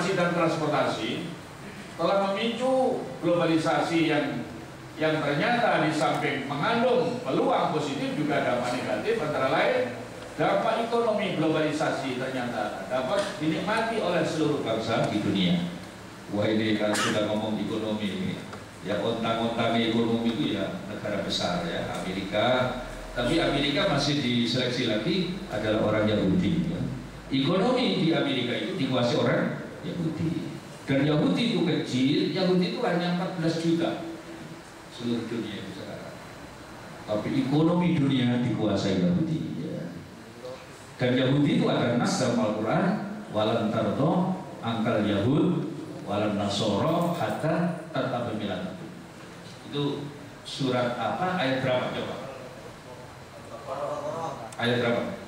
informasi dan transportasi telah memicu globalisasi yang ternyata di samping mengandung peluang positif juga dampak negatif, antara lain dampak ekonomi globalisasi ternyata dapat dinikmati oleh seluruh bangsa di dunia. Wah, ini kan sudah ngomong ekonomi, ya ontang-ontang ekonomi itu ya negara besar ya, Amerika. Tapi Amerika masih diseleksi lagi adalah orang Yahudi ya. Ekonomi di Amerika itu dikuasai orang Yahudi. Dan Yahudi itu kecil, Yahudi itu hanya 14 juta seluruh dunia itu sekarang. Tapi ekonomi dunia dikuasai Yahudi ya. Dan Yahudi itu ada nas dalam Al-Quran, walan tardo angkal Yahud walan nasoro hatta tataba milatakum. Itu surat apa? Ayat berapa coba? Ayat berapa?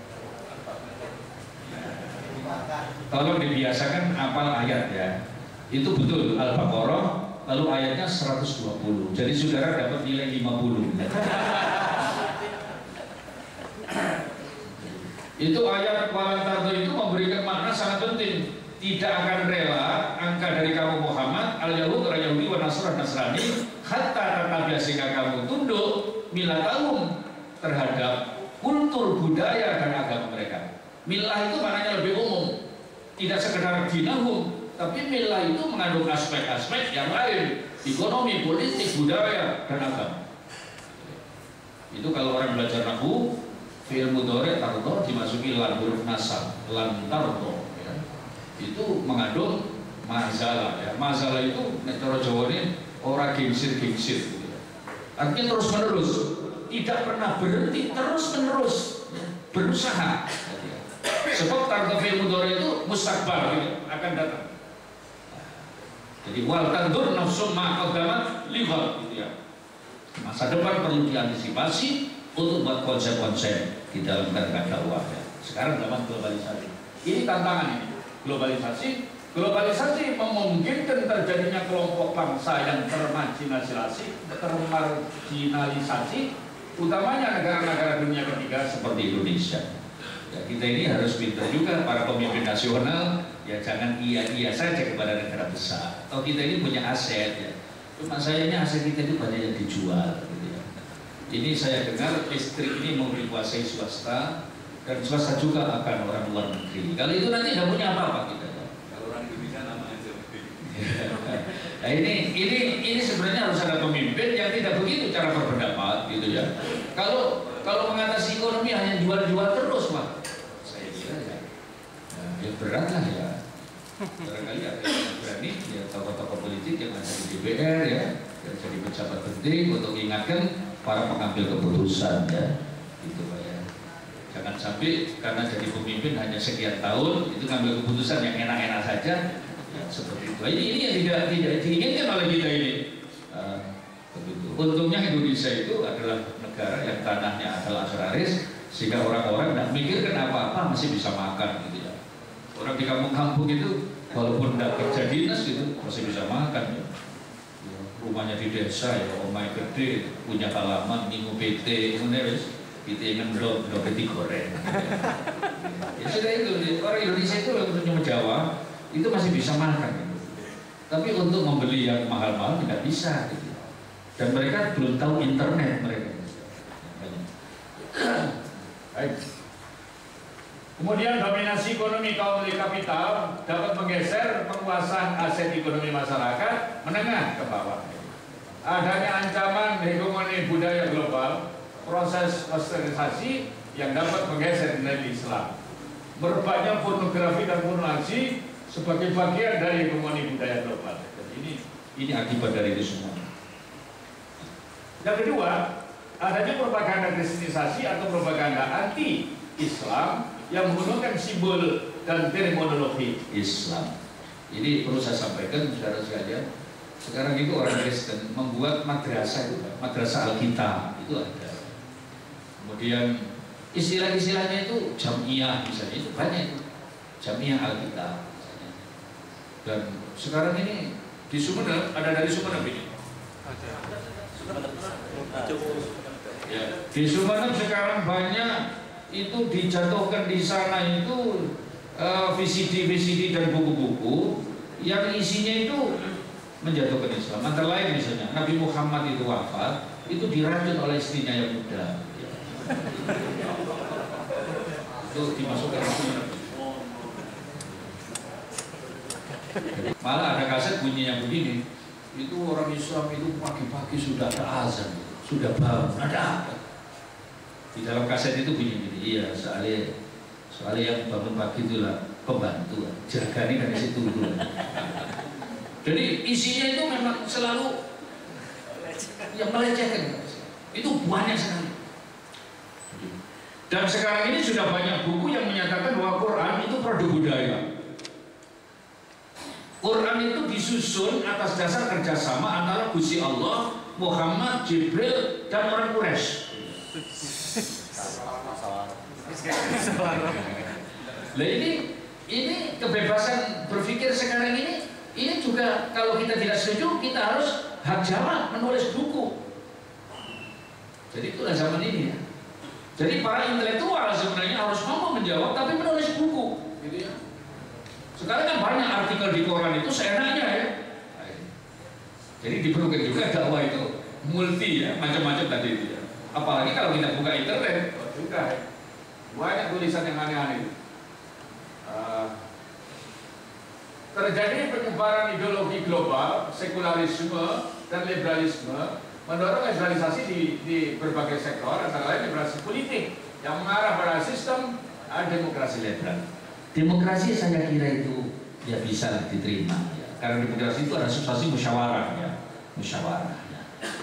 Tolong dibiasakan hafal ayat ya. Itu betul Al-Baqarah, lalu ayatnya 120. Jadi saudara dapat nilai 50. Itu ayat walantardo itu memberikan makna sangat penting. Tidak akan rela angka dari kamu Muhammad, al-Yahud, orang Yahudi, wa Nasrani, hatta tetapi sehingga kamu tunduk milatahum terhadap kultur budaya dan agama mereka. Milah itu maknanya lebih umum, tidak sekedar dinahum, tapi milah itu mengandung aspek-aspek yang lain, ekonomi, politik, budaya, dan agama. Itu kalau orang belajar nahwu, fi'il mudhari' tardo dimasuki lan huruf nasab, lan tardo ya. Itu mengandung mazalah ya. Mazalah itu cara Jawa ini ora gingsir-gingsir gitu ya. Artinya terus menerus, tidak pernah berhenti, terus menerus ya, berusaha ya. Sebab tardo fi'il mudhari' itu mustaqbal gitu, akan datang. Jadi wal tandur nafsum ma qaddamat lihat gitu ya. Masa depan perlu diantisipasi untuk buat konsep-konsep di dalam kerangka dakwah ya. Sekarang zaman globalisasi. Ini tantangan ini. Globalisasi memungkinkan terjadinya kelompok bangsa yang termarginalisasi, utamanya negara-negara dunia ketiga seperti Indonesia. Ya, kita ini harus pintar juga para pemimpin nasional. Ya jangan iya-iya saja kepada negara besar. Atau kita ini punya aset ya. Cuma sayangnya aset kita itu banyak yang dijual gitu ya. Ini saya dengar listrik ini mau dikuasai swasta, dan swasta juga akan orang luar negeri. Kalau itu nanti tidak punya apa-apa kita ya. Kalau orang Indonesia namanya lebih. Nah ini sebenarnya harus ada pemimpin yang tidak begitu cara berpendapat gitu ya. Kalau mengatasi ekonomi hanya jual-jual terus Pak, saya kira ya berat lah ya. Barangkali ada yang berani ya, tokoh-tokoh politik yang ada di DPR ya, yang jadi pejabat penting untuk mengingatkan para pengambil keputusan ya, gitu Pak ya. Jangan sampai karena jadi pemimpin hanya sekian tahun itu ngambil keputusan yang enak-enak saja ya, seperti itu. Ini yang tidak diinginkan oleh kita ini. Begitu. Untungnya Indonesia itu adalah negara yang tanahnya adalah agraris, sehingga orang-orang tidak mikirkan apa-apa masih bisa makan gitu ya. Orang di kampung-kampung itu walaupun tidak kerja dinas gitu masih bisa makan ya. Rumahnya di desa ya, omai gede, punya halaman, minggu PT, PT ngendok, PT goreng. Ya sudah itu, orang Indonesia itu untuk Jawa itu masih bisa makan gitu. Tapi untuk membeli yang mahal-mahal tidak bisa gitu. Dan mereka belum tahu internet mereka. Baik. Kemudian dominasi ekonomi kaum milik kapital dapat menggeser penguasaan aset ekonomi masyarakat menengah ke bawah. Adanya ancaman hegemoni budaya global, proses westernizasi yang dapat menggeser nilai Islam. Merebaknya pornografi dan pornografi sebagai bagian dari hegemoni budaya global. Jadi ini akibat dari itu semua. Yang kedua, adanya propaganda kristenisasi atau propaganda anti-Islam yang menggunakan simbol dan terminologi Islam. Ini perlu saya sampaikan saudara sekalian. Sekarang itu orang Kristen membuat madrasah itu, madrasah Alkitab itu ada. Kemudian istilah-istilahnya itu jamiah misalnya, itu banyak itu. Jamiah Alkitab misalnya. Dan sekarang ini di Sumeneb ada dari Sumeneb ini. Ya, di Sumeneb sekarang banyak itu dijatuhkan di sana itu VCD dan buku-buku yang isinya itu menjatuhkan Islam. Antara lain misalnya Nabi Muhammad itu wafat, itu diracun oleh istrinya yang muda. Itu dimasukkan malah ada kaset bunyinya begini, itu orang Islam itu pagi-pagi sudah ada azan, sudah bangun, ada apa? Di dalam kaset itu bunyi gini, iya soalnya yang bangun pagi itulah pembantu, jaga ini dari situ dulu. Jadi isinya itu memang selalu yang melecehkan, itu banyak sekali. Dan sekarang ini sudah banyak buku yang menyatakan bahwa Quran itu produk budaya. Quran itu disusun atas dasar kerjasama antara Gusti Allah, Muhammad, Jibril, dan orang Quraisy. Nah ini kebebasan berpikir sekarang ini juga kalau kita tidak setuju kita harus hak jawab menulis buku. Jadi itulah zaman ini ya. Jadi para intelektual sebenarnya harus mampu menjawab tapi menulis buku, gitu ya. Sekarang kan banyak artikel di koran itu seenaknya ya. Jadi diperlukan juga dakwah itu multi ya, macam-macam tadi itu ya. Apalagi kalau kita buka internet, juga ya. Banyak tulisan yang aneh-aneh. Terjadi penyebaran ideologi global, sekularisme dan liberalisme mendorong liberalisasi di berbagai sektor, antara lain liberalisasi politik yang mengarah pada sistem demokrasi liberal. Demokrasi saya kira itu ya bisa diterima ya. Karena demokrasi itu ada substansi musyawarah ya, musyawarah ya.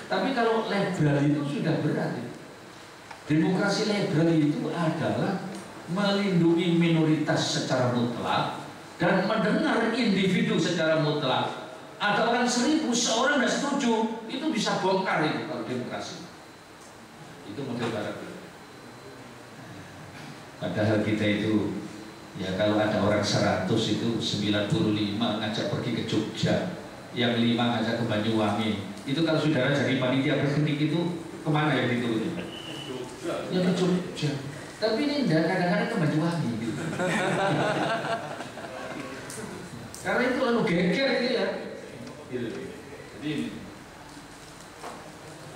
Tapi kalau liberal itu sudah berat ya. Demokrasi liberal itu adalah melindungi minoritas secara mutlak dan mendengar individu secara mutlak. Ada orang 1000, seorang nggak setuju, itu bisa bongkar itu kalau demokrasi. Itu model barat. Padahal kita itu, ya kalau ada orang 100 itu 95 ngajak pergi ke Jogja, yang 5 ngajak ke Banyuwangi. Itu kalau saudara jadi panitia berkenik itu kemana yang diturunin? Ya ke Jogja. Tapi ini enggak, kadang-kadang ke Banyuwangi gitu. Karena itu lalu geger gitu ya.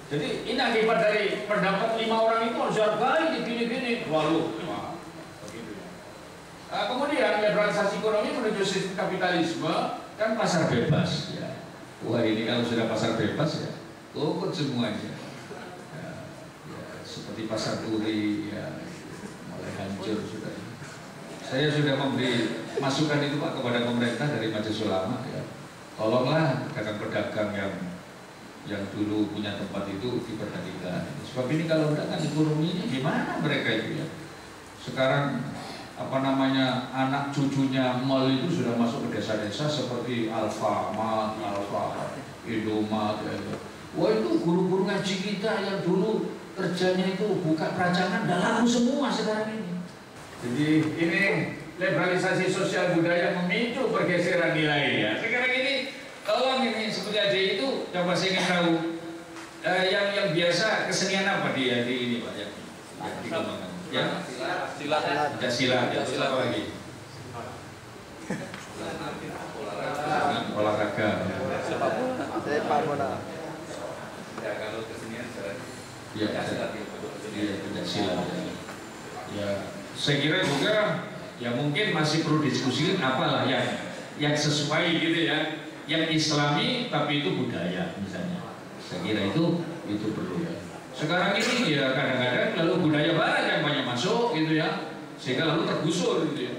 Jadi ini akibat dari pendapat 5 orang itu harus hargai gini-gini. Waduh. Kemudian liberalisasi ekonomi menuju sistem kapitalisme kan pasar bebas ya. Wah ini kalau sudah pasar bebas ya, ikut semuanya. Ya, seperti pasar turi ya, mulai hancur sudah. Saya sudah memberi masukan itu Pak kepada pemerintah dari Majelis Ulama ya. Tolonglah pedagang-pedagang yang dulu punya tempat itu diperhatikan. Sebab ini kalau enggak kan ekonominya gimana mereka itu ya. Sekarang apa namanya anak cucunya mal itu sudah masuk ke desa-desa seperti Alfamart, Indomaret ya. Wah itu guru-guru ngaji kita yang dulu kerjanya itu buka perancangan udah laku semua sekarang ini. Jadi ini liberalisasi sosial budaya memicu pergeseran nilai ya. Sekarang ini tolong ini seperti aja itu coba saya ingin tahu yang biasa kesenian apa di ini Pak yang dikembangkan? Ya silat apa lagi? Olahraga. Sepak bola. Ya kalau kesenian ya tidak silat. Ya saya kira juga ya mungkin masih perlu diskusi apalah yang sesuai gitu ya, yang Islami tapi itu budaya misalnya. Saya kira itu perlu ya. Sekarang ini ya kadang-kadang lalu budaya barat yang banyak masuk gitu ya, sehingga lalu tergusur gitu ya.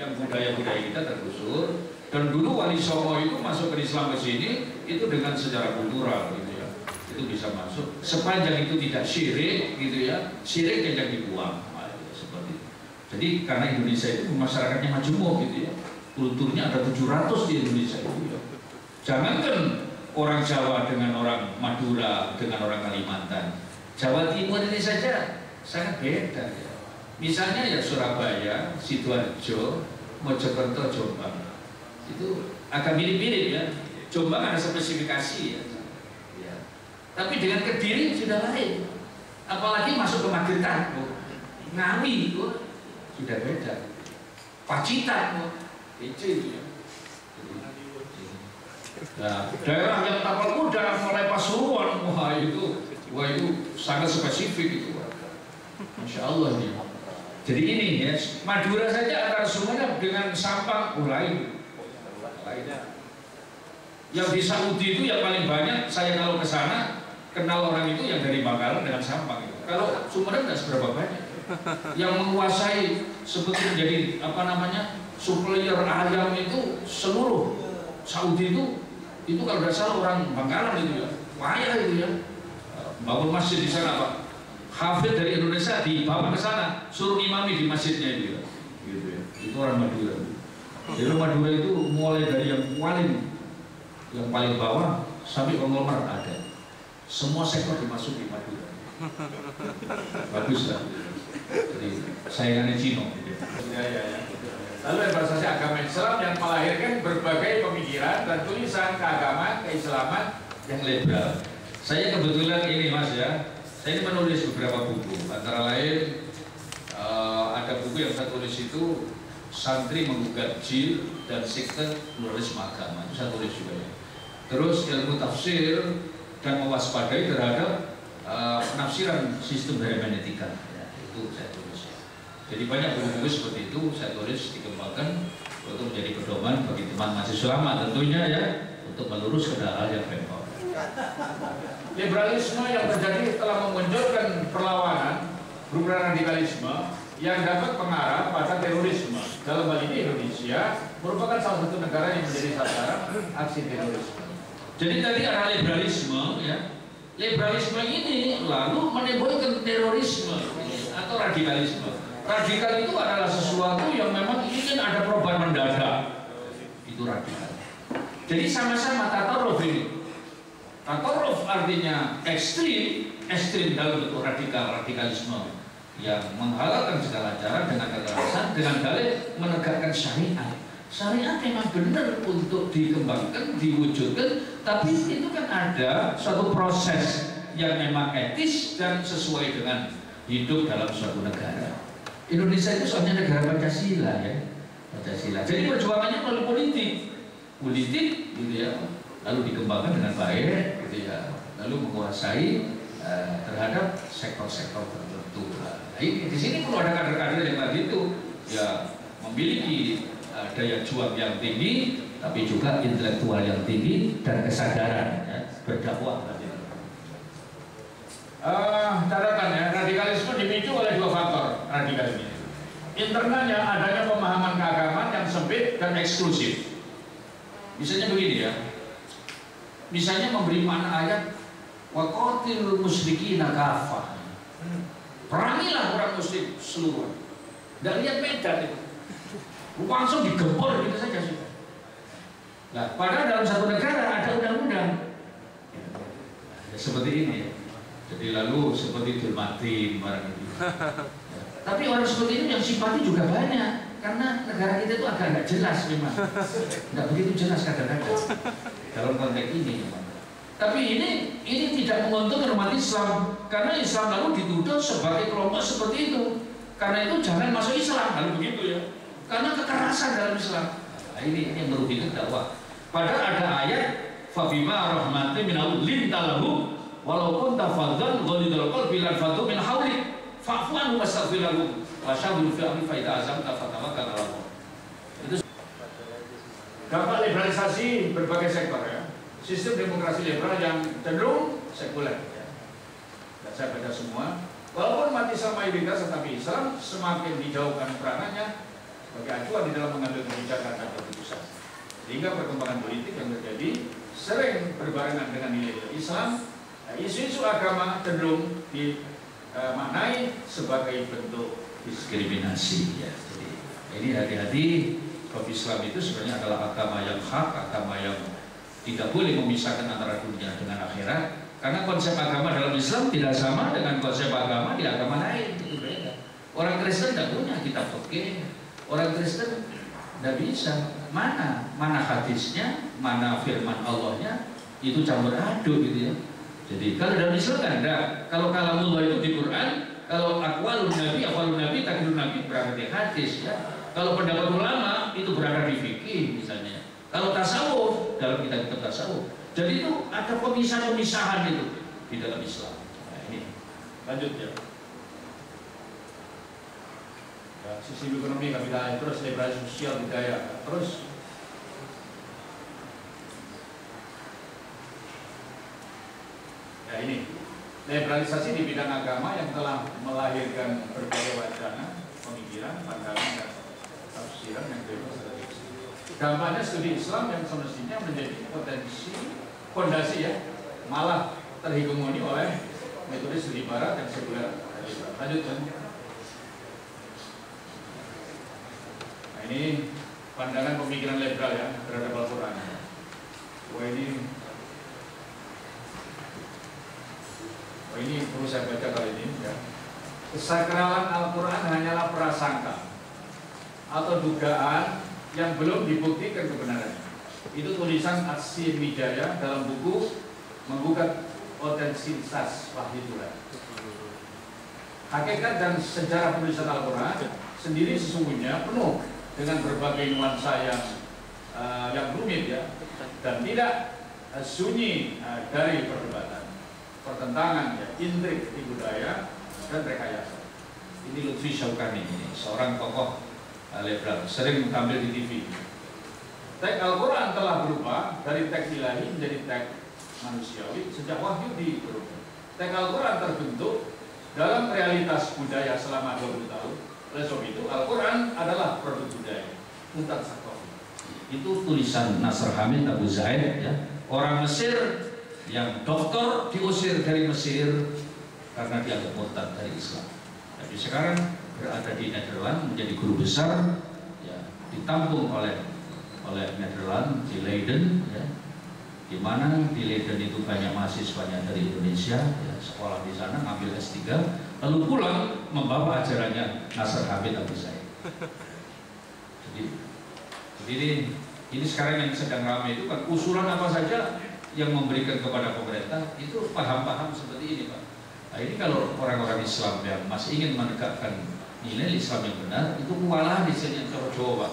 Yang budaya-budaya kita tergusur. Dan dulu Wali Songo itu masuk ke Islam ke sini itu dengan secara kultural gitu ya. Itu bisa masuk sepanjang itu tidak syirik gitu ya. Syirik yang dibuang. Jadi karena Indonesia itu masyarakatnya majemuk gitu ya, kulturnya ada 700 di Indonesia itu ya. Jangankan orang Jawa dengan orang Madura dengan orang Kalimantan, Jawa Timur ini saja sangat beda ya. Misalnya ya Surabaya, Sidoarjo, Mojokerto, Jombang itu agak mirip-mirip ya. Jombang ada spesifikasi ya. Tapi dengan Kediri sudah lain. Apalagi masuk ke Magetan, Ngawi itu sudah beda. Pacitan, itu ya. Nah, daerah yang tapal kuda mulai Pasuruan, wah itu sangat spesifik itu. Masya Allah nih. Jadi ini ya, Madura saja antara Sumeneb dengan Sampang lain. Yang di Saudi itu yang paling banyak, saya kalau ke sana kenal orang itu yang dari Bangkalan dengan Sampang itu. Kalau Sumeneb tidak seberapa banyak. Yang menguasai seperti menjadi supplier ayam itu seluruh Saudi itu kalau tidak salah orang Bangkalan itu ya, kaya itu ya. Bangun masjid di sana Pak. Hafid dari Indonesia dibawa ke sana, suruh imami di masjidnya itu ya. Gitu ya. Itu orang Madura. Jadi Madura itu mulai dari yang paling bawah sampai konglomerat ada. Semua sektor dimasuki Madura. Bagus lah. Jadi sayangannya Cino. Ya. Lalu organisasi agama Islam yang melahirkan berbagai pemikiran dan tulisan keagamaan, keislaman yang liberal. Saya kebetulan ini Mas ya, saya ini menulis beberapa buku. Antara lain ada buku yang saya tulis itu Santri Menggugat Jil dan Sekte Pluralisme Agama, itu saya tulis juga ya. Terus ilmu tafsir dan mewaspadai terhadap penafsiran sistem hermeneutika ya, itu saya tulis ya. Jadi banyak buku-buku seperti itu saya tulis, dikembangkan untuk menjadi pedoman bagi teman mahasiswa lama tentunya ya, untuk melurus ke hal yang memang. Liberalisme yang terjadi telah memunculkan perlawanan berupa radikalisme yang dapat mengarah pada terorisme. Dalam hal ini Indonesia merupakan salah satu negara yang menjadi sasaran aksi terorisme. Jadi tadi ada liberalisme ya. Liberalisme ini lalu menimbulkan terorisme atau radikalisme. Radikal itu adalah sesuatu yang memang ingin ada perubahan mendadak. Itu radikal. Jadi sama-sama tataruf ini. Tataruf artinya ekstrim dalam bentuk radikalisme yang menghalalkan segala cara dengan kekerasan, dengan dalih menegakkan syariat. Syariat memang benar untuk dikembangkan, diwujudkan, tapi itu kan ada suatu proses yang memang etis dan sesuai dengan hidup dalam suatu negara. Indonesia itu soalnya negara Pancasila ya, Pancasila. Jadi perjuangannya melalui politik gitu ya, lalu dikembangkan dengan baik gitu ya, lalu menguasai terhadap sektor-sektor tertentu. Nah, di sini perlu ada kader-kader yang tadi itu ya memiliki daya juang yang tinggi, tapi juga intelektual yang tinggi dan kesadaran ya, berdakwah. Catatan ya, radikalisme dipicu oleh dua faktor radikalisme. Internalnya adanya pemahaman keagamaan yang sempit dan eksklusif. Misalnya begini ya, misalnya memberi makna ayat wa qatilul musyrikina kafah. Perangilah orang musyrik seluruh. Nggak lihat medan itu. Langsung digempur gitu saja sudah. Nah, padahal dalam satu negara ada undang-undang. Ya, seperti ini ya. Jadi lalu seperti dihormati barang itu. Ya. Tapi orang seperti ini yang simpati juga banyak. Karena negara kita itu agak nggak jelas memang. Nggak begitu jelas kadang-kadang. Dalam konteks ini memang. Tapi ini tidak menguntungkan umat Islam, karena Islam lalu dituduh sebagai kelompok seperti itu. Karena itu jangan masuk Islam, lalu begitu ya. Karena kekerasan dalam Islam. Nah, ini yang merugikan dakwah. Padahal ada ayat fabima rahmatin minal lintalahu walaupun tafadzal ghalidul qalbi lan fadu min hawlik fa'fu anhum wastaghfir lahum wa syawirhum fil amri fa idza azamta fatawakkal 'ala Allah. Itu dampak liberalisasi berbagai sektor ya. Sistem demokrasi liberal yang cenderung sekuler ya. Dan saya baca semua, walaupun umat Islam mayoritas tetapi Islam semakin dijauhkan peranannya sebagai acuan di dalam mengambil kebijakan dan keputusan, sehingga perkembangan politik yang terjadi sering berbarengan dengan nilai Islam. Isu-isu agama cenderung dimaknai sebagai bentuk diskriminasi ya. Jadi ini hati-hati, sebab Islam itu sebenarnya adalah agama yang hak, agama yang tidak boleh memisahkan antara dunia dengan akhirat, karena konsep agama dalam Islam tidak sama dengan konsep agama di agama lain, itu beda. Orang Kristen tidak punya kitab fikih, orang Kristen tidak bisa, mana hadisnya, mana firman Allahnya, itu campur aduk gitu ya. Jadi kalau dalam Islam kan ada, kalau kalamullah itu di Quran, kalau aqwalun nabi, takdirun nabi berada di hadis ya. Kalau pendapat ulama itu berada di fikih misalnya. Kalau tasawuf dalam kitab-kitab tasawuf. Jadi itu ada pemisahan itu di dalam Islam. Nah, ini lanjut ya. Sisi ekonomi kapitalis, terus liberalisasi sosial budaya, terus ya ini liberalisasi di bidang agama yang telah melahirkan berbagai wacana, pemikiran, pandangan dan tafsiran yang bebas dari Islam. Dampaknya studi Islam yang semestinya menjadi fondasi ya, malah terhegemoni oleh metode studi Barat yang sekuler. Lanjutkan. Ini pandangan pemikiran liberal ya terhadap Al-Quran. Wah ini perlu saya baca kali ini ya. Kesakralan Al-Quran hanyalah prasangka atau dugaan yang belum dibuktikan kebenarannya. Itu tulisan Asyir Wijaya dalam buku Menggugat Otentisitas Wahyu Tuhan. Hakikat dan sejarah penulisan Al-Quran sendiri sesungguhnya penuh dengan berbagai nuansa yang rumit ya, dan tidak sunyi dari perdebatan, pertentangan, ya, intrik, budaya dan rekayasa. Ini Lutfi Syaukani, ini seorang tokoh liberal, sering tampil di TV. Teks Al-Quran telah berubah dari teks ilahi menjadi teks manusiawi sejak wahyu diturunkan. Teks Al-Quran terbentuk dalam realitas budaya selama 20 tahun. Oleh sebab itu, Al-Quran adalah produk budaya. Mutan Sakofi. Itu tulisan Nasr Hamid Abu Zaid, ya, orang Mesir yang doktor diusir dari Mesir karena dianggap murtad dari Islam. Tapi sekarang berada di Nederland menjadi guru besar, ya, ditampung oleh Nederland di Leiden, ya, di mana di Leiden itu banyak mahasiswanya dari Indonesia, ya, sekolah di sana, ngambil S3, lalu pulang membawa ajarannya Nasr Hamid Abu Zaid. Jadi ini sekarang yang sedang ramai itu kan usulan apa saja yang memberikan kepada pemerintah itu paham-paham seperti ini, Pak. Nah, ini kalau orang-orang Islam yang masih ingin menegakkan nilai Islam yang benar itu kewalahan di sini Jawa, Pak.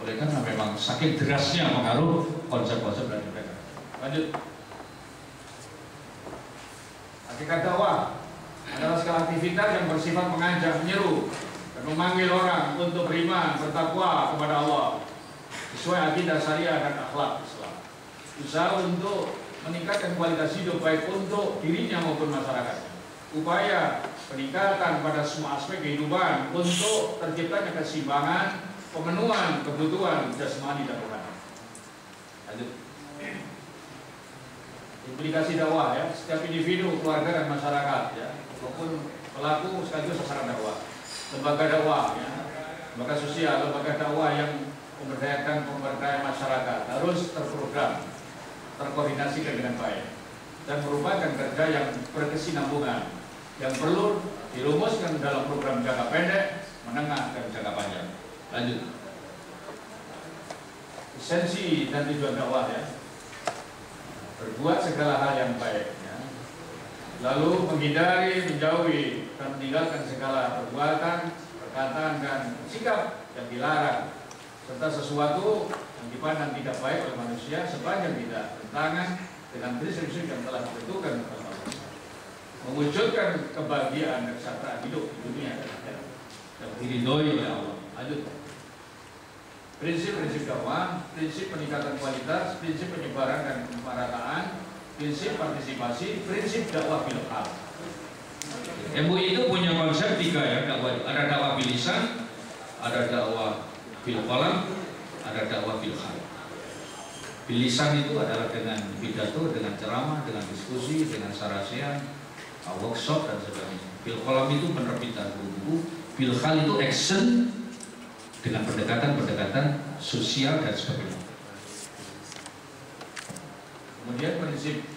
Oleh karena memang saking derasnya pengaruh konsep-konsep dari mereka. Lanjut. Hakikat dakwah adalah segala aktivitas yang bersifat mengajak, menyeru, dan memanggil orang untuk beriman, bertakwa kepada Allah sesuai akidah syariah dan akhlak Islam. Usaha untuk meningkatkan kualitas hidup baik untuk dirinya maupun masyarakat. Upaya peningkatan pada semua aspek kehidupan untuk terciptanya keseimbangan, pemenuhan kebutuhan jasmani dan rohani. Lanjut. Implikasi dakwah ya, setiap individu, keluarga dan masyarakat ya, maupun pelaku sekaligus sasaran dakwah. Lembaga dakwah ya, lembaga sosial, lembaga dakwah yang pemberdayaan masyarakat harus terprogram, terkoordinasikan dengan baik dan merupakan kerja yang berkesinambungan yang perlu dirumuskan dalam program jangka pendek, menengah dan jangka panjang. Lanjut. Esensi dan tujuan dakwah ya, berbuat segala hal yang baik ya. Lalu menghindari, menjauhi dan meninggalkan segala perbuatan, perkataan dan sikap yang dilarang, serta sesuatu yang dipandang tidak baik oleh manusia sepanjang tidak bertentangan dengan prinsip-prinsip yang telah ditentukan oleh Allah. Mewujudkan kebahagiaan dan kesejahteraan hidup di dunia dan akhirat yang diridhoi oleh Allah. Lanjut. Prinsip-prinsip dakwah, prinsip peningkatan kualitas, prinsip penyebaran dan pemerataan, prinsip partisipasi, prinsip dakwah bil hal. MUI itu punya konsep 3 ya, dakwah. Ada dakwah bil lisan, ada dakwah bil qalam, ada dakwah bil hal. Bil lisan itu adalah dengan pidato, dengan ceramah, dengan diskusi, dengan sarasian, workshop dan sebagainya. Bil qalam itu penerbitan buku-buku, bil hal itu action dengan pendekatan sosial dan sebagainya. Kemudian prinsip,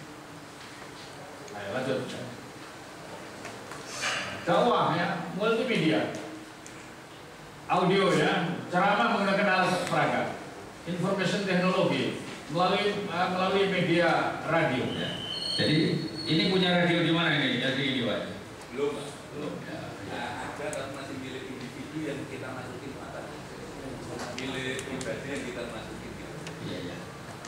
ayo lanjut. Dakwah ya, multimedia, audio ya, ceramah menggunakan alat peragam, information teknologi melalui media radio. Ya. Jadi ini punya radio di mana ini? Jadi ini Pak? Belum. Ya. Ada tapi masih milik individu yang kita masukin mata. Milik pribadi yang kita masukin. Iya.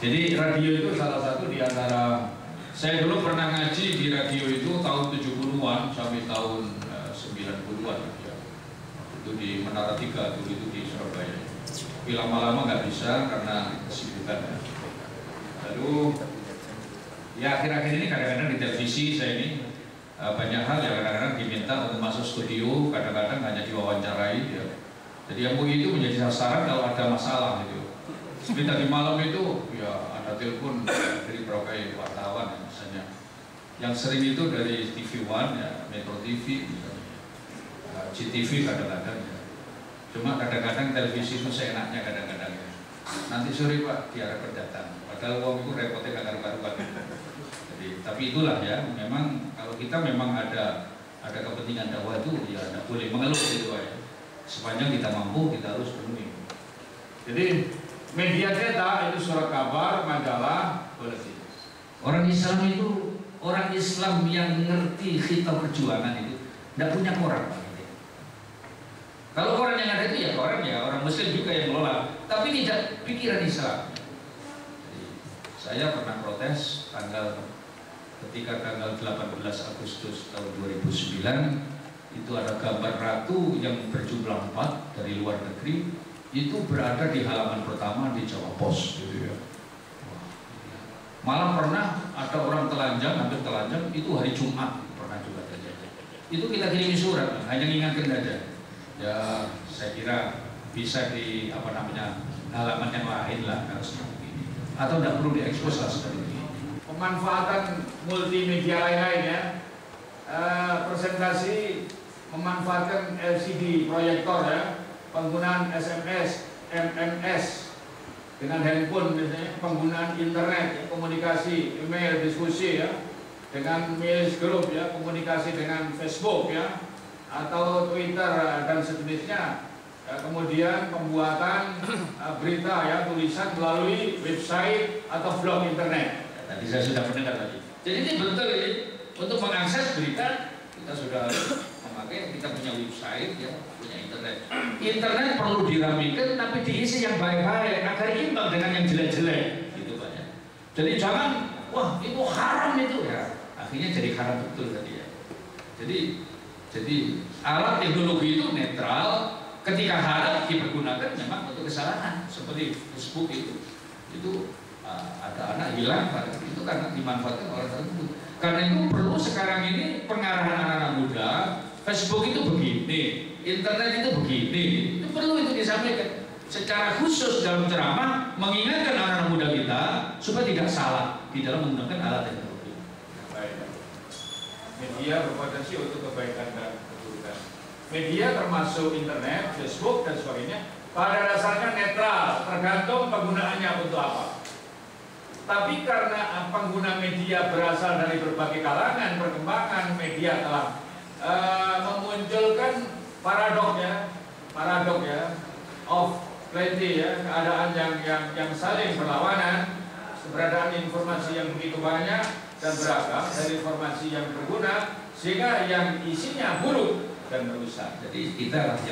Jadi radio itu salah satu di antara, saya dulu pernah ngaji di radio itu tahun 70-an sampai tahun 90-an ya. Itu di Menara 3 dulu itu di Surabaya. Tapi lama-lama nggak bisa karena kesibukan ya. Lalu ya akhir-akhir ini kadang-kadang di televisi saya ini banyak hal yang kadang-kadang diminta untuk masuk studio, kadang-kadang hanya diwawancarai ya. Jadi yang begitu menjadi sasaran kalau ada masalah gitu. Seperti tadi malam itu ya ada telepon dari berbagai wartawan ya, misalnya. Yang sering itu dari TV One ya, Metro TV, misalnya. CTV kadang-kadang ya. Cuma kadang-kadang televisi itu seenaknya kadang-kadang ya. Nanti sore Pak diharapkan datang. Padahal uang itu repotnya karuan-karuan. Jadi tapi itulah ya, memang kalau kita memang ada kepentingan dakwah itu ya tidak boleh mengeluh gitu Pak ya. Sepanjang kita mampu kita harus penuhi. Jadi media cetak itu surat kabar, majalah, buletin. Orang Islam itu orang Islam yang mengerti khitab perjuangan itu tidak punya koran Pak. Kalau koran yang ada itu ya koran ya orang Muslim juga yang mengelola, tapi tidak pikiran Islam. Jadi, saya pernah protes ketika tanggal 18 Agustus tahun 2009 itu ada gambar ratu yang berjumlah 4 dari luar negeri itu berada di halaman pertama di Jawa Pos gitu ya. Malah pernah ada orang telanjang, hampir telanjang itu hari Jumat pernah juga terjadi. Itu kita kirimi surat, hanya mengingatkan saja. Ya saya kira bisa di halaman yang lain lah harus begini. Atau tidak perlu diekspos lah seperti ini. Pemanfaatan multimedia lain-lain ya. Presentasi memanfaatkan LCD proyektor ya, penggunaan SMS, MMS dengan handphone misalnya, penggunaan internet, ya, komunikasi, email, diskusi ya, dengan mail group ya, komunikasi dengan Facebook ya, atau Twitter dan sejenisnya. Ya, kemudian pembuatan berita ya, tulisan melalui website atau blog internet. Ya, tadi saya sudah mendengar tadi. Jadi ini betul ini untuk mengakses berita kita sudah memakai, kita punya website ya, punya internet. Internet perlu dirapikan tapi diisi yang baik-baik agar imbang dengan yang jelek-jelek gitu Pak ya. Jadi jangan wah itu haram itu ya, akhirnya jadi haram betul tadi ya. Jadi alat teknologi itu netral, ketika haram dipergunakan memang untuk kesalahan seperti Facebook itu ada anak hilang itu karena dimanfaatkan oleh tertentu. Karena itu perlu sekarang ini pengarahan anak-anak muda, Facebook itu begini, internet itu begini, itu perlu itu disampaikan secara khusus dalam ceramah mengingatkan anak-anak muda kita supaya tidak salah di dalam menggunakan alat teknologi. Media berpotensi untuk kebaikan dan keburukan. Media termasuk internet, Facebook dan sebagainya pada dasarnya netral, tergantung penggunaannya untuk apa. Tapi karena pengguna media berasal dari berbagai kalangan, perkembangan media telah memunculkan paradok ya, of plenty ya, keadaan yang saling berlawanan, keberadaan informasi yang begitu banyak dan beragam dari informasi yang berguna sehingga yang isinya buruk dan merusak. Jadi kita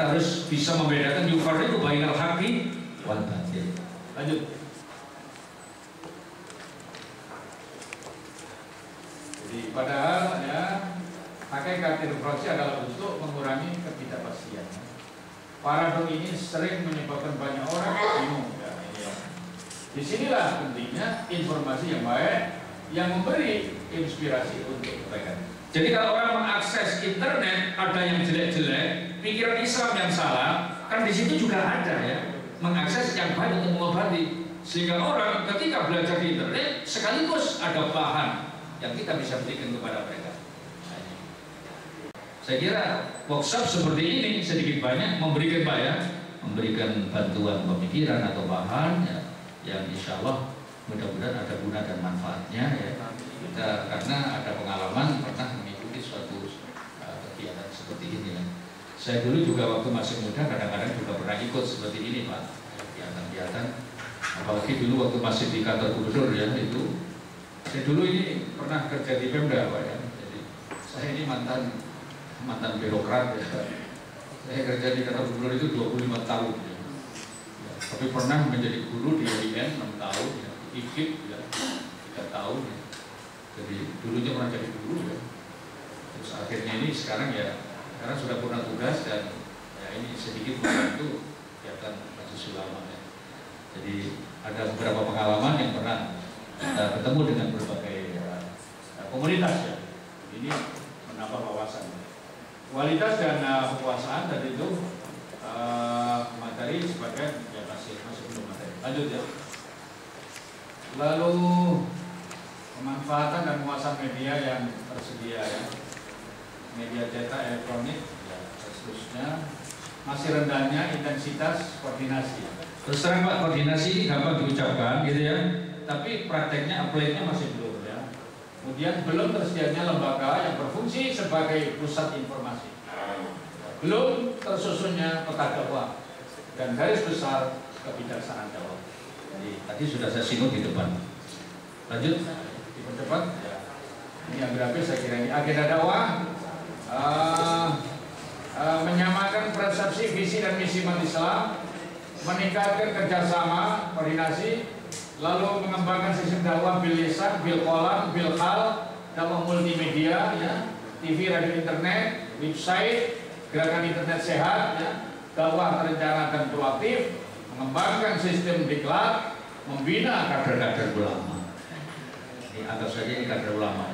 harus bisa membedakan yufarriqu bainal haqqi wal batil. Lanjut. Jadi padahal ya hakikat interferensi adalah untuk mengurangi ketidakpastian. Paradok ini sering menyebabkan banyak orang bingung. Ya. Disinilah pentingnya informasi yang baik yang memberi inspirasi untuk kebaikan. Jadi kalau orang mengakses internet ada yang jelek-jelek, pikiran Islam yang salah, kan di situ juga ada ya mengakses yang baik untuk mengobati. Sehingga orang ketika belajar di internet sekaligus ada bahan yang kita bisa berikan kepada mereka. Saya kira workshop seperti ini sedikit banyak memberikan memberikan bantuan pemikiran atau bahan ya, yang insya Allah mudah-mudahan ada guna dan manfaatnya ya. Kita karena ada pengalaman pernah mengikuti suatu kegiatan seperti ini ya. Saya dulu juga waktu masih muda kadang-kadang juga pernah ikut seperti ini Pak, kegiatan-kegiatan. Apalagi dulu waktu masih di kantor gubernur ya itu. Saya dulu ini pernah kerja di Pemda Pak ya. Jadi saya ini mantan birokrat ya. Saya kerja di kantor gubernur itu 25 tahun ya. tapi pernah menjadi guru di UIN 6 tahun, ya. IKIP ya, 3 tahun. Ya. Jadi dulunya pernah jadi guru ya. Terus akhirnya ini sekarang ya, sekarang sudah purna tugas dan ya ini sedikit membantu kegiatan Majelis Ulama ya. Jadi ada beberapa pengalaman yang pernah kita ketemu dengan berbagai komunitas ya. Ini menambah wawasan. Kualitas dan kekuasaan tadi itu materi sebagai ya masih belum materi. Lanjut ya. Lalu pemanfaatan dan penguasaan media yang tersedia ya. Media cetak, elektronik, ya, seterusnya masih rendahnya intensitas koordinasi. Terus terang Pak, koordinasi ini gampang diucapkan gitu ya, tapi prakteknya, apply-nya masih belum ya. Kemudian belum tersedianya lembaga yang berfungsi sebagai pusat informasi. Belum tersusunnya peta dakwah dan garis besar kebijaksanaan dakwah. Jadi tadi sudah saya singgung di depan. Lanjut di depan. Ya. Ini yang grafis saya kira ini agenda dakwah. Menyamakan persepsi, visi dan misi umat Islam, meningkatkan kerjasama, koordinasi, lalu mengembangkan sistem dakwah bil lisan, bil qalam, bil hal, dakwah multimedia, ya, TV, radio, internet, website, gerakan internet sehat, ya, dakwah terencana dan proaktif, mengembangkan sistem diklat, membina kader-kader ulama. Ini anggap saja ini kader ulama.